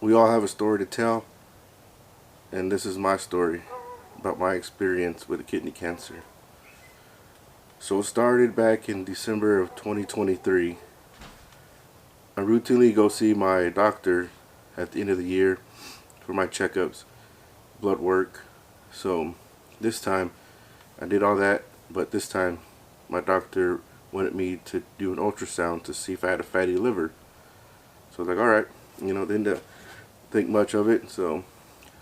We all have a story to tell, and this is my story about my experience with kidney cancer. So it started back in December of 2023. I routinely go see my doctor at the end of the year for my checkups, blood work. So this time I did all that, but this time my doctor wanted me to do an ultrasound to see if I had a fatty liver. So I was like, alright, didn't think much of it. So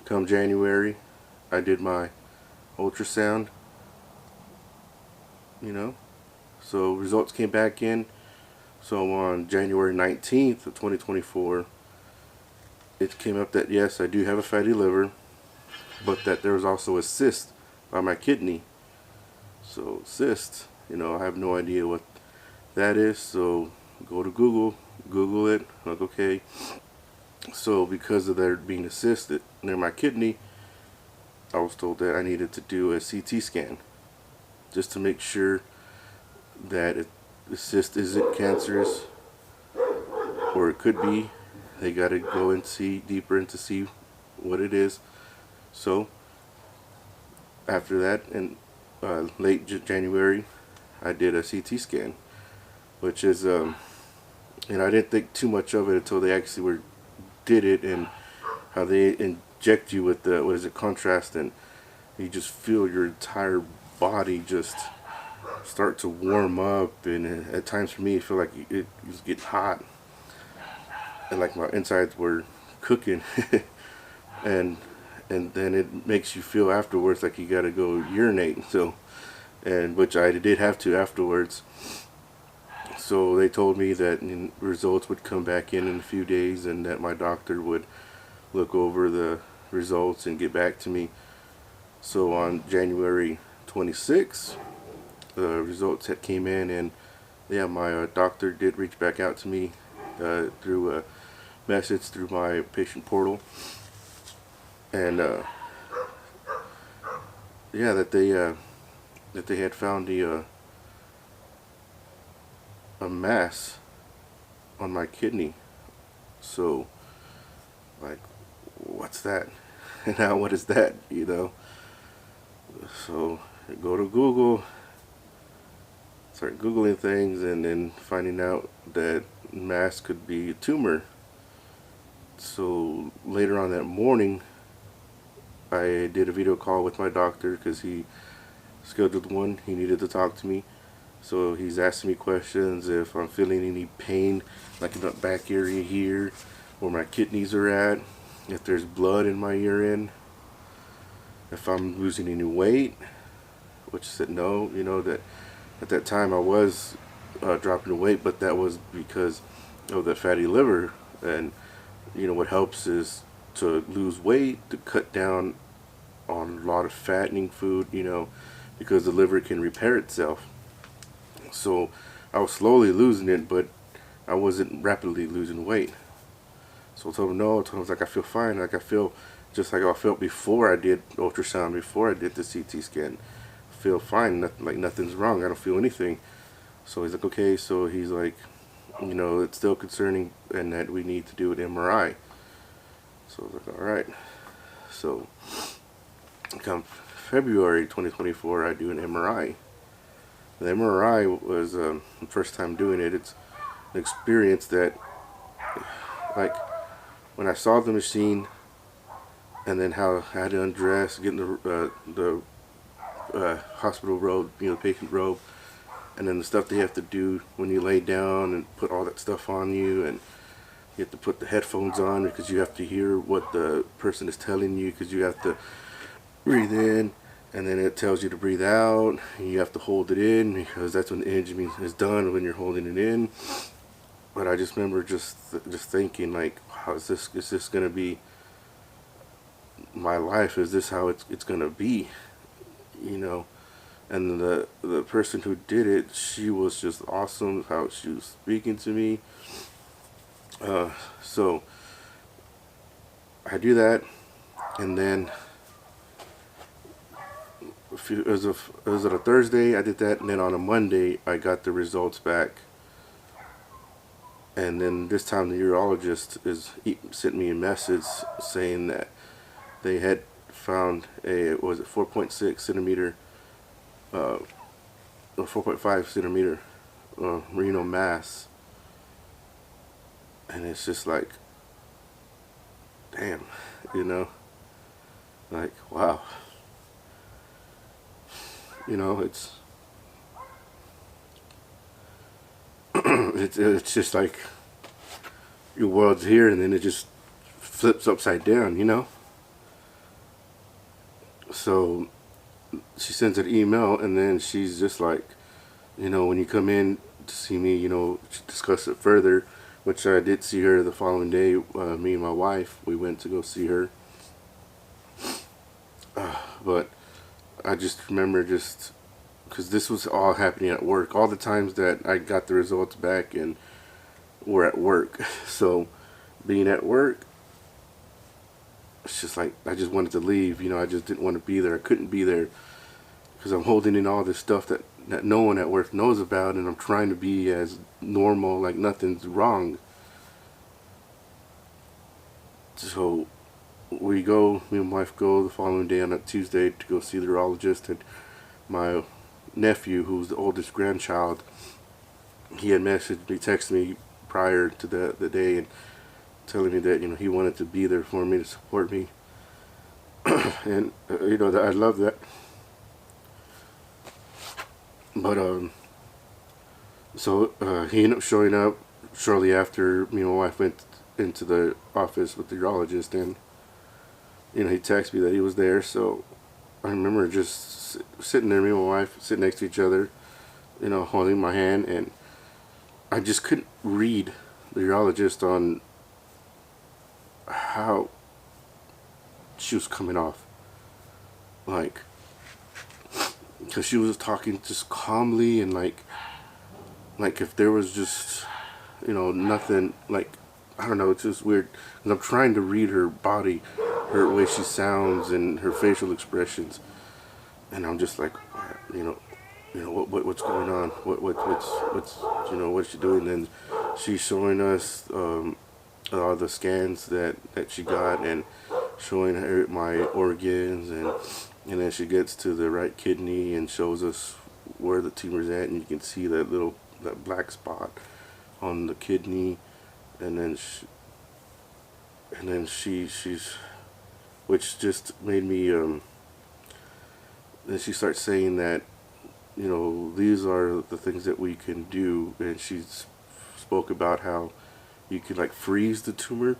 come January, I did my ultrasound, so results came back in. So on January 19th of 2024, it came up that yes, I do have a fatty liver, but that there was also a cyst by my kidney. So cyst, I have no idea what that is, so go to Google it, like okay. So because of there being a cyst near my kidney, I was told that I needed to do a CT scan just to make sure that the cyst isn't cancerous, or it could be. They got to go and see deeper and to see what it is. So after that, in late January, I did a CT scan, which is and I didn't think too much of it until they actually did it, and how they inject you with the, what is it, contrast, and you just feel your entire body just start to warm up, and at times for me it felt like it was getting hot, and like my insides were cooking. and then it makes you feel afterwards like you gotta go urinate, so, and which I did have to afterwards. So they told me that results would come back in a few days, and that my doctor would look over the results and get back to me. So on January 26th, the results that came in, and yeah, my doctor did reach back out to me through a message through my patient portal, and yeah, that they had found a mass on my kidney. So like, what's that? Now what is that? So I go to Google, start googling things, and then finding out that mass could be a tumor. So later on that morning, I did a video call with my doctor because he scheduled one. He needed to talk to me. So he's asking me questions if I'm feeling any pain, like in the back area here, where my kidneys are at, if there's blood in my urine, if I'm losing any weight, which I said no. That at that time I was dropping weight, but that was because of the fatty liver. And what helps is to lose weight, to cut down on a lot of fattening food, because the liver can repair itself. So I was slowly losing it, but I wasn't rapidly losing weight. So I told him no. I told him, like, I feel fine. Like, I feel just like I felt before I did ultrasound, before I did the CT scan. I feel fine. Nothing, like nothing's wrong. I don't feel anything. So he's like, okay. So he's like, it's still concerning, and that we need to do an MRI. So I was like, all right. So come February 2024, I do an MRI. The MRI was the first time doing it. It's an experience that, like, when I saw the machine, and then how I had to undress, get in the hospital robe, patient robe, and then the stuff they have to do when you lay down and put all that stuff on you, and you have to put the headphones on because you have to hear what the person is telling you, because you have to breathe in, and then it tells you to breathe out, and you have to hold it in, because that's when the imaging is done, when you're holding it in. But I just remember just thinking, like, how is this gonna be my life? Is this how it's gonna be? And the person who did it, she was just awesome, how she was speaking to me. So I do that, and then it was on a Thursday I did that, and then on a Monday I got the results back. And then this time the urologist sent me a message saying that they had found a, was it 4.6 centimeter, or 4.5 centimeter renal mass. And it's just like, damn, you know, like, wow. You know, it's it's just like your world's here and then it just flips upside down, you know. So she sends an email and then she's just like, you know, when you come in to see me, you know, to discuss it further, which I did see her the following day. Me and my wife, we went to go see her. But I just remember just, because this was all happening at work. All the times that I got the results back and were at work. So being at work, it's just like I just wanted to leave. You know, I just didn't want to be there. I couldn't be there because I'm holding in all this stuff that no one at work knows about, and I'm trying to be as normal, like nothing's wrong. So we go, me and my wife go the following day on a Tuesday to go see the urologist, and my nephew, who's the oldest grandchild, he had messaged me, texted me prior to the day and telling me that, you know, he wanted to be there for me to support me. And you know, I love that. But so he ended up showing up shortly after me and my wife went into the office with the urologist, and you know, he texted me that he was there. So I remember just sitting there, me and my wife sitting next to each other, you know, holding my hand, and I just couldn't read the urologist on how she was coming off, like, because she was talking just calmly and like if there was just, you know, nothing, like, I don't know, it's just weird. And I'm trying to read her body, her way she sounds, and her facial expressions, and I'm just like, what's going on? What's you know, what's she doing? And she's showing us all the scans that she got, and showing her my organs, and then she gets to the right kidney and shows us where the tumor's at, and you can see that black spot on the kidney, and then she's, which just made me then she starts saying that, you know, these are the things that we can do, and she spoke about how you could like freeze the tumor,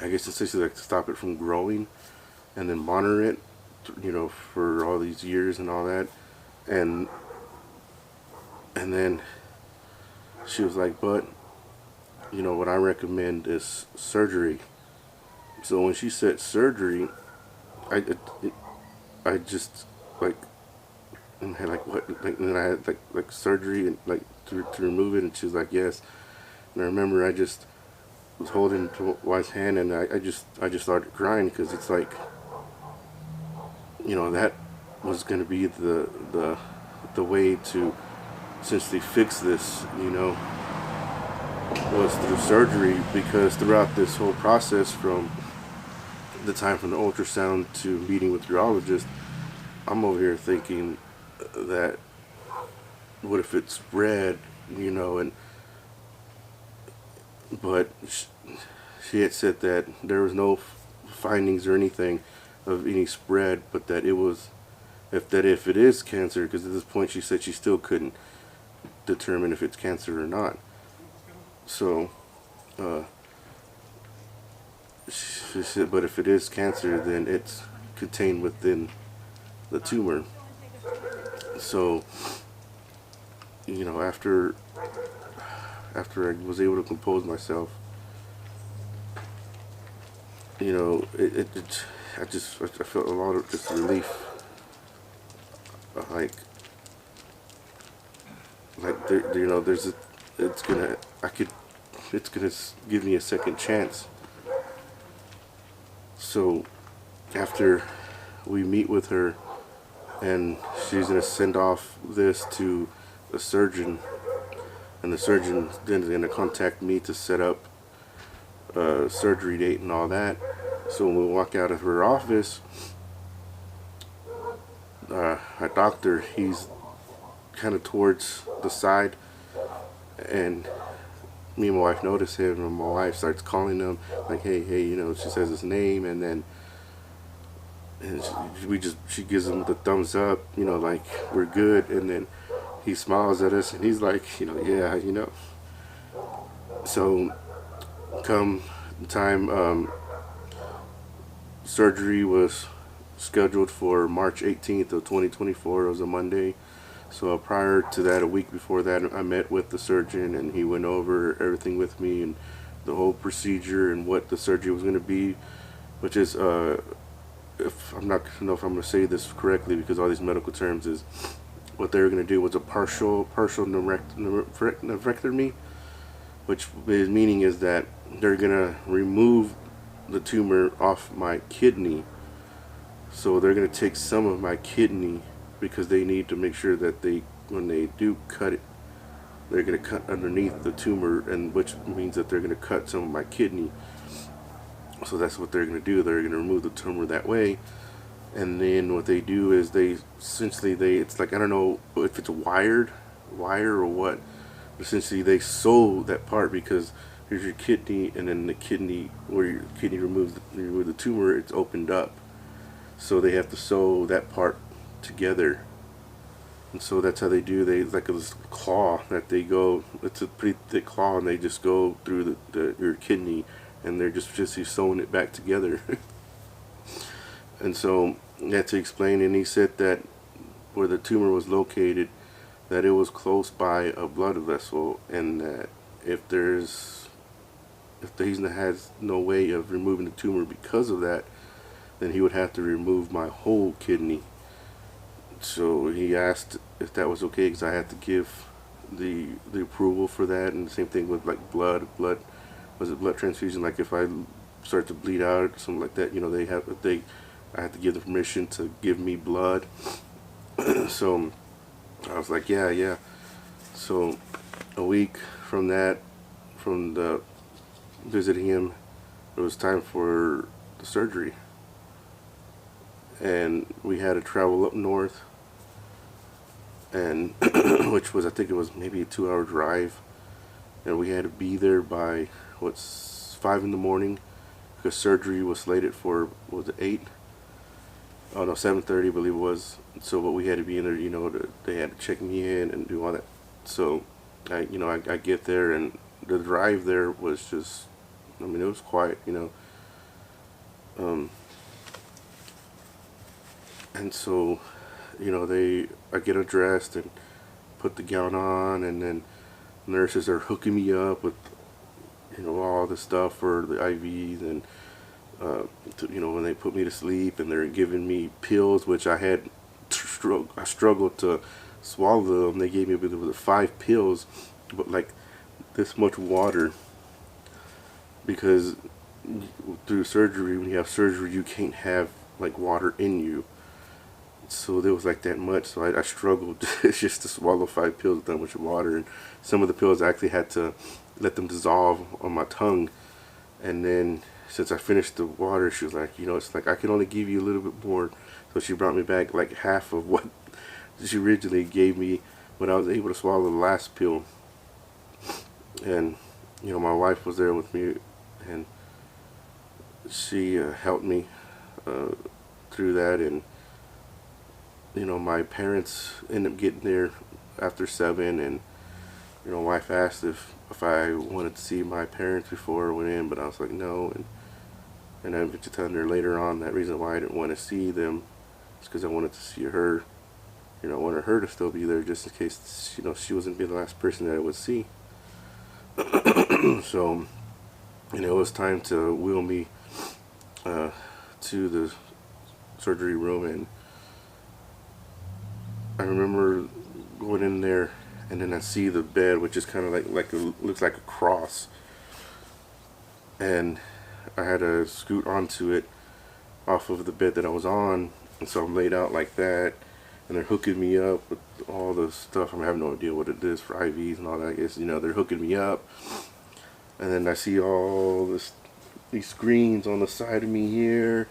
I guess essentially like to stop it from growing, and then monitor it, you know, for all these years and all that, and then she was like, but you know what I recommend is surgery. So when she said surgery, I just like, and had like what, like, and then I had like surgery and like to remove it, and she was like, yes. And I remember I just was holding to wife's hand, and I just started crying, because it's like, you know, that was going to be the way to essentially fix this, you know, was through surgery. Because throughout this whole process, from the time from the ultrasound to meeting with the urologist, I'm over here thinking that, what if it's spread, you know, and but she had said that there was no findings or anything of any spread, but that it was, if it is cancer, because at this point she said she still couldn't determine if it's cancer or not. So she said, but if it is cancer, then it's contained within the tumor. So, you know, after I was able to compose myself, you know, I felt a lot of just relief, like there, you know, it's gonna give me a second chance. So after we meet with her, and she's gonna send off this to a surgeon, and the surgeon then is going to contact me to set up a surgery date and all that. So when we walk out of her office, our doctor, he's kind of towards the side, and me and my wife notice him, and my wife starts calling him like, hey, you know, she says his name, and then she gives him the thumbs up, you know, like we're good, and then he smiles at us and he's like, you know, yeah, you know. So come time, surgery was scheduled for March 18th of 2024. It was a Monday. So prior to that, a week before that, I met with the surgeon, and he went over everything with me and the whole procedure and what the surgery was going to be, which is if I'm not know if I'm going to say this correctly because all these medical terms, is what they were going to do was a partial nephrectomy, which is meaning is that they're going to remove the tumor off my kidney. So they're going to take some of my kidney because they need to make sure that when they do cut it, they're going to cut underneath the tumor, and which means that they're going to cut some of my kidney. So that's what they're going to do. They're going to remove the tumor that way, and then what they do is it's like, I don't know if it's wire or what. Essentially, they sew that part, because here's your kidney, and then the kidney where your kidney removes the tumor, it's opened up. So they have to sew that part together, and so that's how they do. They like this claw that they go. It's a pretty thick claw, and they just go through your kidney, and they're just sewing it back together. And so I had to explain, and he said that where the tumor was located, that it was close by a blood vessel, and that if he has no way of removing the tumor because of that, then he would have to remove my whole kidney. So he asked if that was okay, because I had to give the approval for that. And the same thing with like blood transfusion, like if I start to bleed out or something like that, you know, I had to give the permission to give me blood. So I was like, yeah. So a week from the visiting him, it was time for the surgery, and we had to travel up north, and which was, I think it was maybe a 2-hour drive, and we had to be there by 5 in the morning, because surgery was slated for, what was it, 8? Oh no, 7:30 I believe it was. So but we had to be in there, you know, they had to check me in and do all that. So I get there, and the drive there was just, I mean, it was quiet, you know. And so, you know, I get undressed and put the gown on, and then nurses are hooking me up with, you know, all the stuff for the IVs, and you know, when they put me to sleep, and they're giving me pills, which I struggled to swallow them. They gave me 5 pills, but like this much water, because through surgery, when you have surgery, you can't have like water in you. So there was like that much, so I struggled just to swallow 5 pills with that much water. And some of the pills I actually had to let them dissolve on my tongue. And then since I finished the water, she was like, you know, it's like, I can only give you a little bit more. So she brought me back like half of what she originally gave me when I was able to swallow the last pill. And you know, my wife was there with me, and she helped me through that. And you know, my parents ended up getting there after 7, and you know, wife asked if I wanted to see my parents before I went in, but I was like no, and I went to tell her later on that reason why I didn't want to see them is because I wanted to see her. You know, I wanted her to still be there just in case, you know, she wasn't be the last person that I would see. So, you know, it was time to wheel me to the surgery room, and I remember going in there, and then I see the bed, which is kind of looks like a cross, and I had to scoot onto it off of the bed that I was on, and so I'm laid out like that, and they're hooking me up with all the stuff. I have no idea what it is for IVs and all that. I guess, you know, they're hooking me up, and then I see all these screens on the side of me here,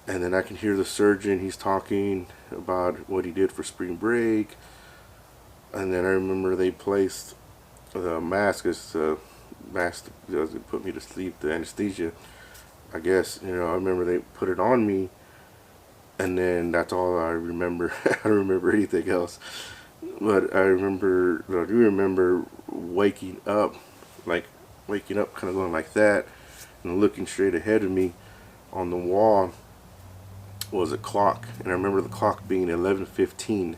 and then I can hear the surgeon. He's talking about what he did for spring break, and then I remember they placed the mask as the mask that put me to sleep, the anesthesia. I guess, you know, I remember they put it on me, and then that's all I remember. I don't remember anything else. But I do remember waking up, like waking up, kind of going like that, and looking straight ahead of me. On the wall was a clock, and I remember the clock being 11:15.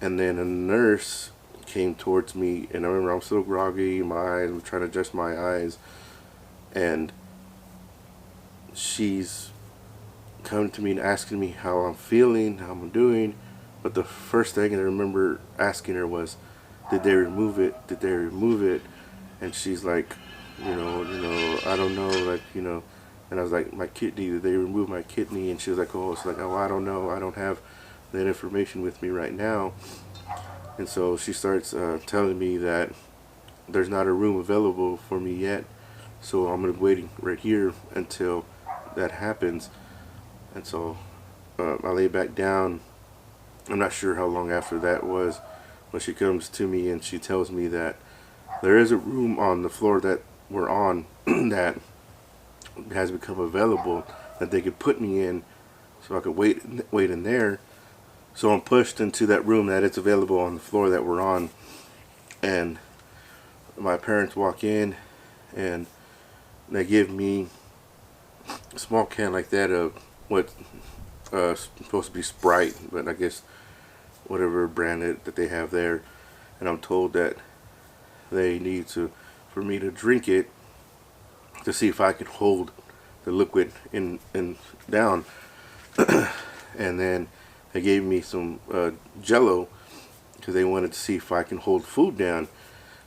And then a nurse came towards me, and I remember I'm so groggy, my eyes, I'm trying to adjust my eyes, and she's coming to me and asking me how I'm feeling, how I'm doing. But the first thing I remember asking her was, did they remove it? Did they remove it? And she's like, I don't know, like, and I was like, my kidney, did they remove my kidney? And she was like, oh, it's like, oh, I don't know, I don't have that information with me right now. And so she starts telling me that there's not a room available for me yet, so I'm gonna be waiting right here until that happens. And so I lay back down. I'm not sure how long after that was when she comes to me and she tells me that there is a room on the floor that we're on that has become available that they could put me in, so I could wait in there. So I'm pushed into that room that it's available on the floor that we're on, and my parents walk in and they give me a small can like that of what's supposed to be Sprite, but I guess whatever brand that they have there, and I'm told that they need for me to drink it to see if I can hold the liquid in down. And then they gave me some Jello because they wanted to see if I can hold food down.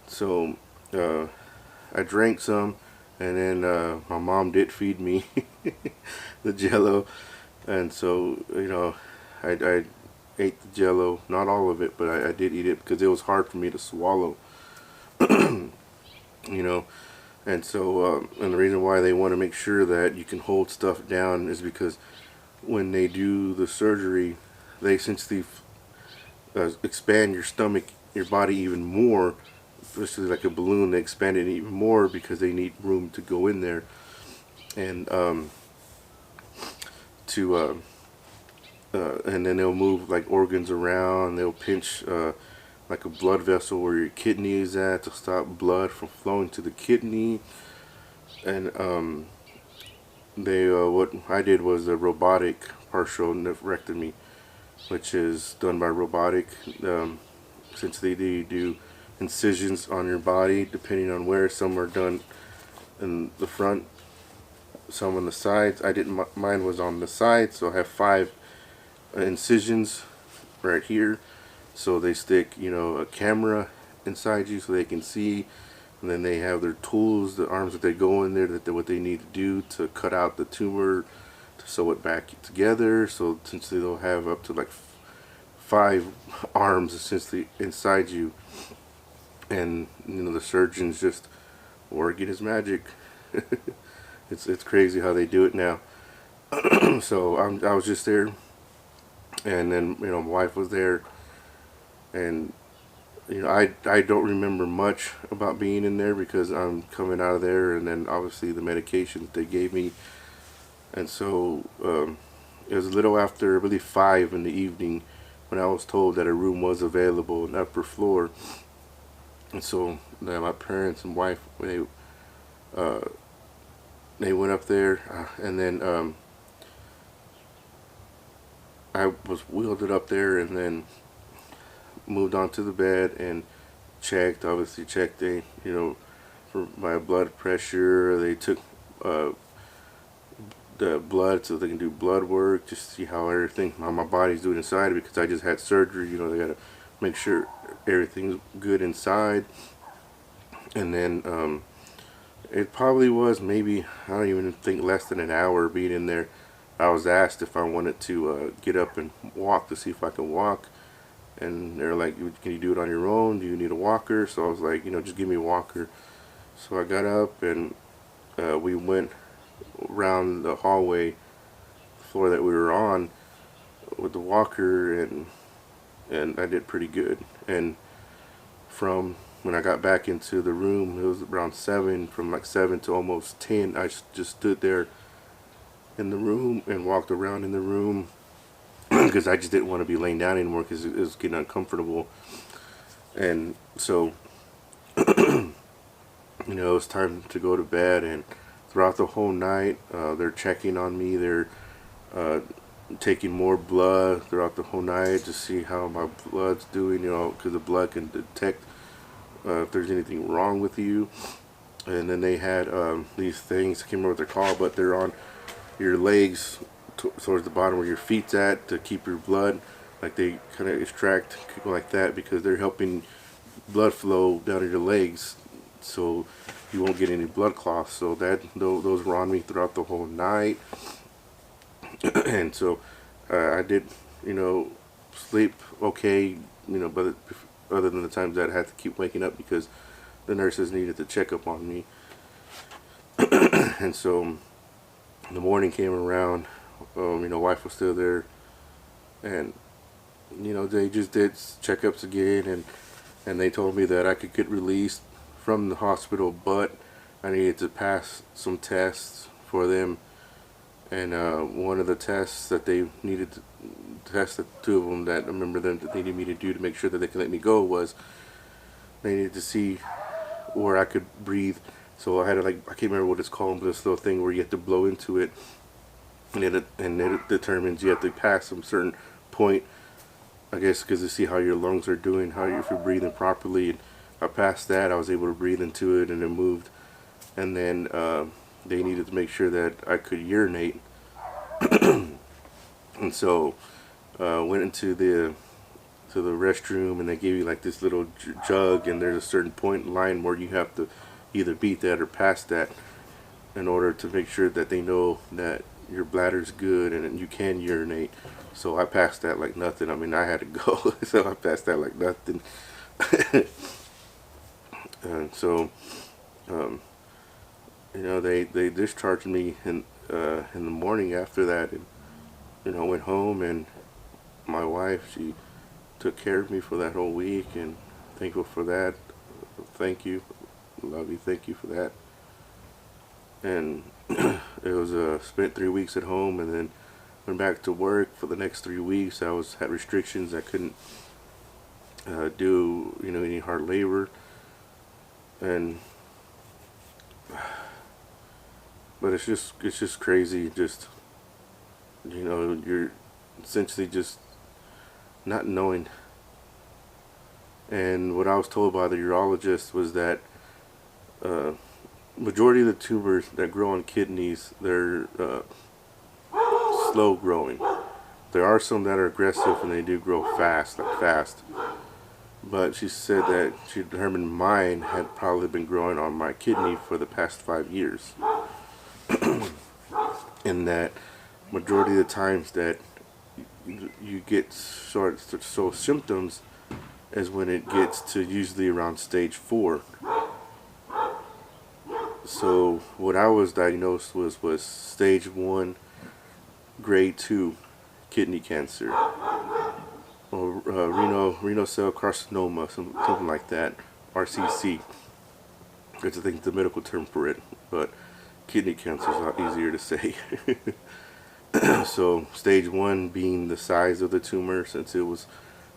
So I drank some, and then my mom did feed me the Jello, and so I ate the Jello, not all of it, but I did eat it because it was hard for me to swallow. And so and the reason why they want to make sure that you can hold stuff down is because when they do the surgery, they essentially expand your stomach, your body even more, especially like a balloon. They expand it even more because they need room to go in there, and and then they'll move like organs around. They'll pinch like a blood vessel where your kidney is at to stop blood from flowing to the kidney. And what I did was a robotic partial nephrectomy, which is done by robotic. Since they do incisions on your body, depending on where. Some are done in the front, some on the sides. I didn't. Mine was on the side, so I have 5 incisions right here. So they stick, a camera inside you so they can see, and then they have their tools, the arms that they go in there, what they need to do to cut out the tumor, to sew it back together. So essentially they'll have up to like 5 arms essentially inside you, and the surgeon's just working his magic. It's crazy how they do it now. So I was just there, and then my wife was there, and I don't remember much about being in there because I'm coming out of there, and then obviously the medication that they gave me. And so it was a little after, I believe, 5 in the evening when I was told that a room was available on the upper floor. And so my parents and wife, they went up there, and then I was wheeled up there, and then moved on to the bed and obviously checked, for my blood pressure. They took the blood so they can do blood work, just to see how my body's doing inside, because I just had surgery. They gotta make sure everything's good inside. And then it probably was maybe, I don't even think, less than an hour being in there. I was asked if I wanted to get up and walk to see if I can walk, and they're like, can you do it on your own? Do you need a walker? So I was like, just give me a walker. So I got up, and we went around the hallway floor that we were on with the walker, and I did pretty good. And from when I got back into the room, it was around 7. From like 7 to almost 10, I just stood there in the room and walked around in the room because I just didn't want to be laying down anymore because it was getting uncomfortable. And so it was time to go to bed. And throughout the whole night, they're checking on me. They're taking more blood throughout the whole night to see how my blood's doing, because the blood can detect if there's anything wrong with you. And then they had these things, I can't remember what they're called, but they're on your legs towards the bottom where your feet's at to keep your blood, like they kind of extract like that because they're helping blood flow down to your legs so you won't get any blood clots. So those were on me throughout the whole night. And so I did, sleep okay, but other than the times that I had to keep waking up because the nurses needed to check up on me. And so the morning came around, wife was still there, and they just did checkups again, and they told me that I could get released from the hospital, but I needed to pass some tests for them. And one of the tests that they needed to test, the two of them that I remember them that they needed me to do to make sure that they could let me go, was they needed to see where I could breathe. So I had to, I can't remember what it's called, but this little thing where you have to blow into it, and it determines you have to pass some certain point, I guess, because to see how your lungs are doing, if you're breathing properly. And I passed that. I was able to breathe into it, and it moved. And then they needed to make sure that I could urinate. And so went into the restroom, and they gave you like this little jug, and there's a certain point in line where you have to either beat that or pass that in order to make sure that they know that your bladder's good and you can urinate. So I passed that like nothing. I mean, I had to go, so I passed that like nothing. And so they discharged me in the morning after that, and went home, and my wife, she took care of me for that whole week, and thankful for that. Thank you, love you, thank you for that. And it was spent 3 weeks at home, and then went back to work for the next 3 weeks. I had restrictions. I couldn't do any hard labor, and but it's just crazy. Just you're essentially just not knowing. And what I was told by the urologist was that majority of the tumors that grow on kidneys, they're slow growing. There are some that are aggressive and they do grow fast. But she said that she determined mine had probably been growing on my kidney for the past 5 years. And that majority of the times that you get so symptoms is when it gets to usually around stage 4. So what I was diagnosed was stage 1, grade 2 kidney cancer, or renal cell carcinoma, something like that, RCC. That's I think the medical term for it, but kidney cancer is a lot easier to say. So stage 1 being the size of the tumor, since it was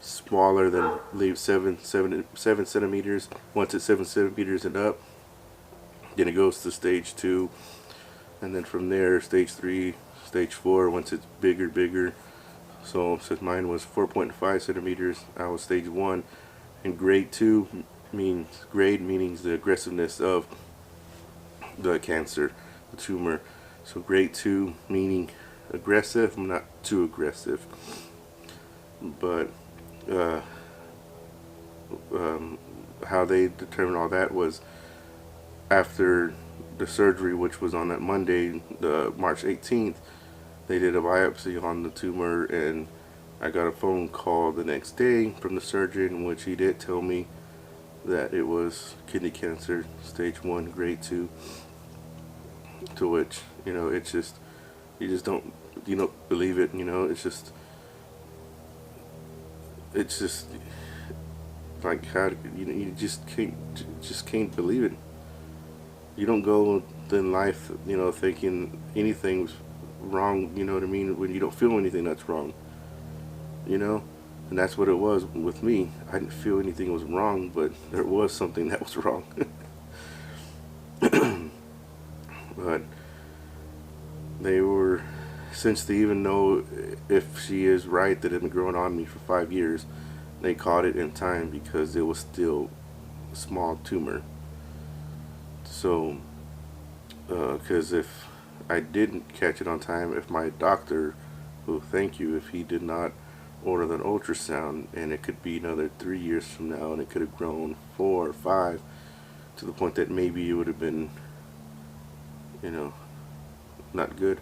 smaller than, I believe, 7 centimeters. Once it's 7 centimeters and up, then it goes to stage 2, and then from there stage 3, stage 4, once it's bigger. So since mine was 4.5 centimeters, I was stage 1. And grade 2 means the aggressiveness of the cancer, the tumor. So grade 2 meaning aggressive, not too aggressive. But how they determined all that was after the surgery, which was on that Monday, March 18th. They did a biopsy on the tumor, and I got a phone call the next day from the surgeon in which he did tell me that it was kidney cancer, stage 1, grade 2. To which, it's just, you just don't, believe it. It's just like, how you just can't believe it. You don't go in life, thinking anything's wrong, you know what I mean, when you don't feel anything that's wrong, and that's what it was with me. I didn't feel anything was wrong, but there was something that was wrong. But they were, since they even know if she is right that it had been growing on me for 5 years, they caught it in time because it was still a small tumor. So, because if I didn't catch it on time, if my doctor, who, thank you, if he did not order an ultrasound, and it could be another 3 years from now, and it could have grown 4 or 5 to the point that maybe it would have been, not good.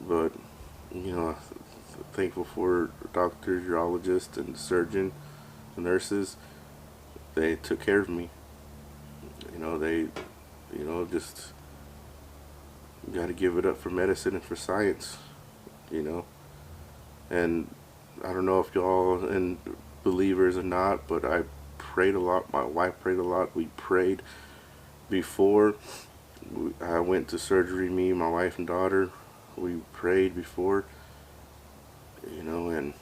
But, thankful for doctors, urologists, and the surgeon, the nurses. They took care of me. They, just got to give it up for medicine and for science, And I don't know if y'all and believers or not, but I prayed a lot. My wife prayed a lot. We prayed before I went to surgery. Me, my wife, and daughter. We prayed before, and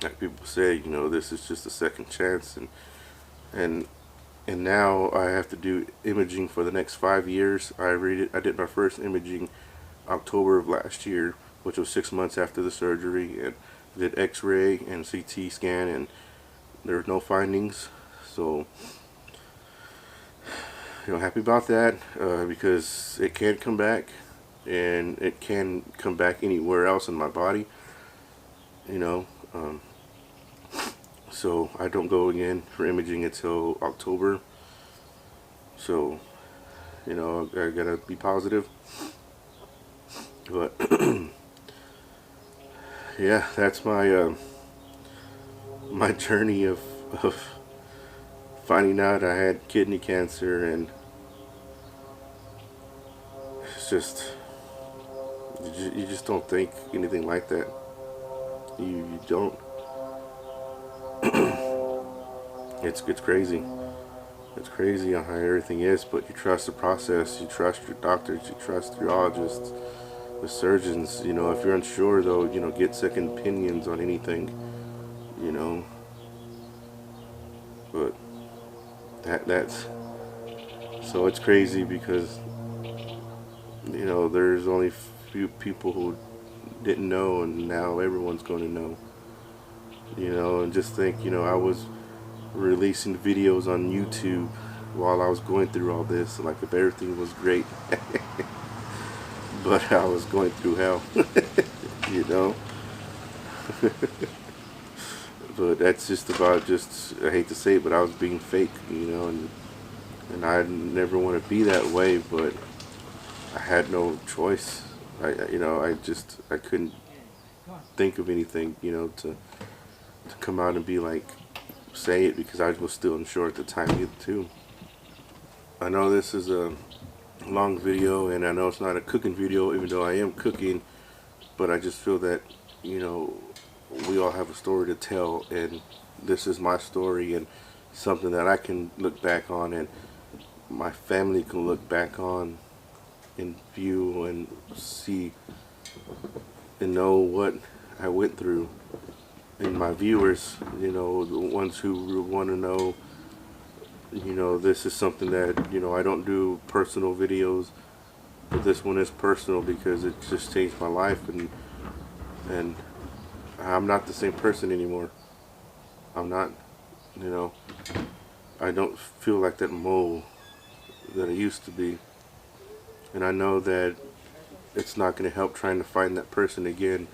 like people say, this is just a second chance, and now I have to do imaging for the next 5 years. I did my first imaging October of last year, which was 6 months after the surgery, and did X-ray and CT scan, and there were no findings. So, happy about that, because it can come back, and it can come back anywhere else in my body. So I don't go again for imaging until October. So, I gotta be positive. But yeah, that's my my journey of finding out I had kidney cancer, and it's just, you just don't think anything like that. You don't. It's crazy. It's crazy on how everything is, but you trust the process. You trust your doctors. You trust urologists, the surgeons. If you're unsure, though, get second opinions on anything. But that's so it's crazy because there's only few people who didn't know, and now everyone's going to know. And just think, I was releasing videos on YouTube while I was going through all this, like if everything was great. But I was going through hell. But that's just about, I hate to say it, but I was being fake, and I never want to be that way, but I had no choice. I couldn't think of anything, to come out and be like, say it, because I was still unsure at the time either too. I know this is a long video, and I know it's not a cooking video, even though I am cooking, but I just feel that, we all have a story to tell, and this is my story, and something that I can look back on, and my family can look back on and view and see and know what I went through. And my viewers, the ones who want to know, this is something that, I don't do personal videos, but this one is personal because it just changed my life, and I'm not the same person anymore. I'm not, I don't feel like that Moe that I used to be. And I know that it's not going to help trying to find that person again,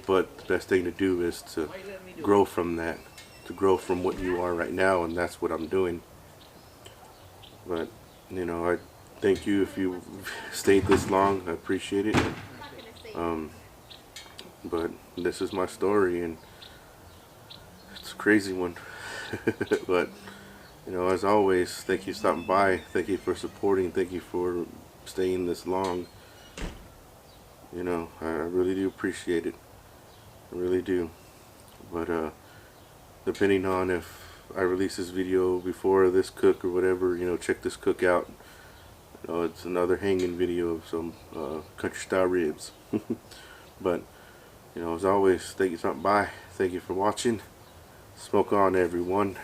but the best thing to do is to grow from that, to grow from what you are right now, and that's what I'm doing. But, I thank you if you stayed this long. I appreciate it. But this is my story, and it's a crazy one. But you know, as always, thank you for stopping by. Thank you for supporting. Thank you for staying this long. You know, I really do appreciate it. I really do. But depending on if I release this video before this cook or whatever, you know, check this cook out. You know, it's another hanging video of some country style ribs. But you know, as always, thank you for stopping by. Thank you for watching. Smoke on, everyone.